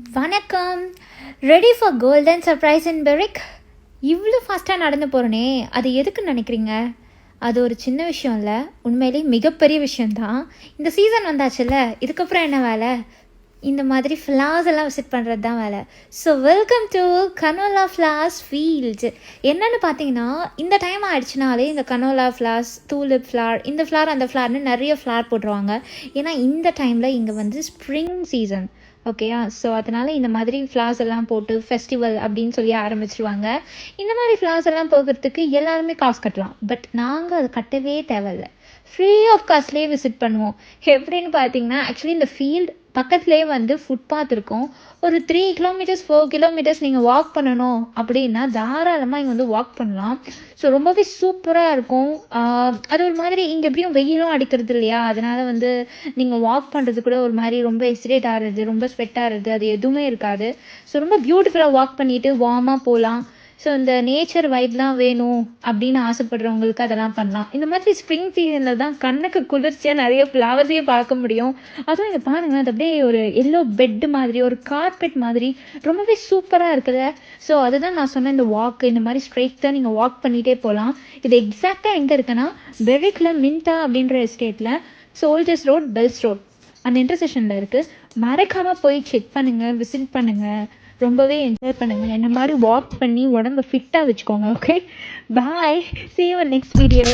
வணக்கம். Ready for golden surprise in ferric? இவ்வளோ ஃபாஸ்ட்டாக நடந்து போகிறனே, அது எதுக்குன்னு நினைக்கிறீங்க? அது ஒரு சின்ன விஷயம் இல்லை, உண்மையிலே மிகப்பெரிய விஷயந்தான். இந்த சீசன் வந்தாச்சுல்ல, இதுக்கப்புறம் என்ன வேலை? இந்த மாதிரி ஃப்ளார்ஸ் எல்லாம் விசிட் பண்ணுறது தான் வேலை. So welcome to canola flowers fields. என்னென்னு பார்த்தீங்கன்னா, இந்த டைம் ஆயிடுச்சுனாலே இந்த கனோலா ஃப்ளார்ஸ், தூலிப் ஃப்ளார், இந்த ஃப்ளார் அந்த ஃப்ளார்னு நிறைய ஃப்ளார் போட்டுருவாங்க. ஏன்னா இந்த டைமில் இங்கே வந்து ஸ்ப்ரிங் சீசன், ஓகேயா? ஸோ அதனால் இந்த மாதிரி ஃப்ளார்ஸ் எல்லாம் போட்டு ஃபெஸ்டிவல் அப்படின்னு சொல்லி ஆரம்பிச்சிருவாங்க. இந்த மாதிரி ஃப்ளார்ஸ் எல்லாம் போகிறதுக்கு எல்லாருமே காசு கட்டலாம், பட் நாங்கள் அது கட்டவே தேவையில்லை, ஃப்ரீ ஆஃப் காஸ்ட்லேயே விசிட் பண்ணுவோம். எப்படின்னு பார்த்தீங்கன்னா, ஆக்சுவலி இந்த ஃபீல்டு பக்கத்துலேயே வந்து ஃபுட்பாத் இருக்கும். ஒரு 3 கிலோமீட்டர்ஸ் 4 கிலோமீட்டர்ஸ் நீங்கள் வாக் பண்ணணும் அப்படின்னா தாராளமாக இங்கே வந்து வாக் பண்ணலாம். ஸோ ரொம்பவே சூப்பராக இருக்கும். அது ஒரு மாதிரி இங்கே எப்படியும் வெயிலும் அடிக்கிறது இல்லையா, அதனால் வந்து நீங்கள் வாக் பண்ணுறது கூட ஒரு மாதிரி ரொம்ப எக்ஸைட் ஆகிறது, ரொம்ப ஸ்வெட் ஆகிறது, அது எதுவுமே இருக்காது. ஸோ ரொம்ப பியூட்டிஃபுல்லாக வாக் பண்ணிவிட்டு வார்மாக போகலாம். ஸோ இந்த நேச்சர் வைப்லாம் வேணும் அப்படின்னு ஆசைப்படுறவங்களுக்கு அதெல்லாம் பண்ணலாம். இந்த மாதிரி ஸ்ப்ரிங் சீசனில் தான் கண்ணுக்கு குளிர்ச்சியாக நிறைய ஃப்ளவர்ஸையே பார்க்க முடியும். அதுவும் இங்கே பாருங்கள், அது அப்படியே ஒரு எல்லோ பெட்டு மாதிரி, ஒரு கார்பெட் மாதிரி ரொம்பவே சூப்பராக இருக்குல்ல. ஸோ அதுதான் நான் சொன்னேன், இந்த வாக்கு இந்த மாதிரி ஸ்ட்ரெயிட்டாக நீங்கள் வாக் பண்ணிகிட்டே போகலாம். இது எக்ஸாக்டாக எங்கே இருக்குன்னா, பெரிக்கில் மின்டா அப்படின்ற எஸ்டேட்டில் சோல்ஜர்ஸ் ரோட், பெல்ஸ் ரோட் அந்த இன்டர்செக்ஷனில் இருக்குது. மறக்காமல் போய் செக் பண்ணுங்கள், விசிட் பண்ணுங்கள், ரொம்பவே என்ஜாய் பண்ணுங்கள். இந்த மாதிரி வாக் பண்ணி உடம்பை ஃபிட்டாக வச்சுக்கோங்க. Okay, bye, see you in next video.